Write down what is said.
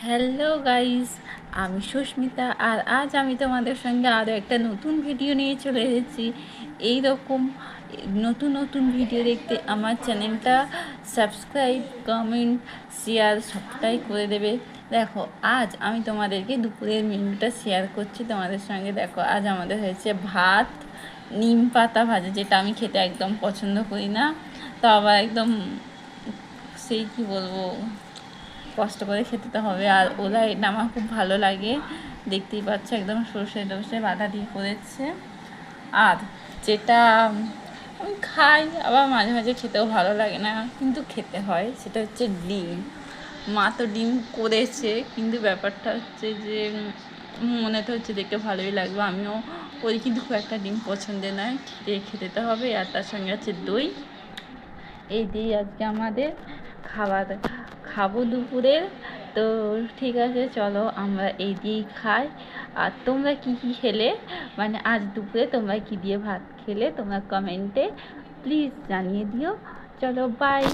Hello guys, আমি সুস্মিতা। আর আজ আমি তোমাদের সঙ্গে আরও একটা নতুন ভিডিও নিয়ে চলে এসেছি। এই রকম নতুন নতুন ভিডিও দেখতে আমার চ্যানেলটা সাবস্ক্রাইব, কমেন্ট, শেয়ার সবটাই করে দেবে। দেখো, আজ আমি তোমাদেরকে দুপুরের মেনুটা শেয়ার করছি তোমাদের সঙ্গে। দেখো, আজ আমাদের হয়েছে ভাত, নিম পাতা ভাজা, যেটা আমি খেতে একদম পছন্দ করি না, তো আবার একদম সেই কী বলবো, কষ্ট করে খেতে তো হবে। আর ওলা এটা আমার খুব ভালো লাগে, দেখতেই পাচ্ছ একদম সর্ষে টর্ষে বাটা দিয়ে করেছে। আর যেটা আমি খাই, আবার মাঝে মাঝে খেতেও ভালো লাগে না, কিন্তু খেতে হয়, সেটা হচ্ছে ডিম। মা তো ডিম করেছে, কিন্তু ব্যাপারটা হচ্ছে যে মনে তো হচ্ছে দেখতে ভালোই লাগবে, আমিও করি, কিন্তু খুব একটা ডিম পছন্দের নয়, খেতে তো হবে। আর তার সঙ্গে আছে দই। এই দিয়ে আজকে আমাদের খাবার খাবো দুপুরের। তো ঠিক আছে, চলো আমরা এই দিয়েই খাই। আর তোমরা কি কি খেলে, মানে আজ দুপুরে তোমরা কি দিয়ে ভাত খেলে, তোমরা কমেন্টে প্লিজ জানিয়ে দিও। চলো, বাই।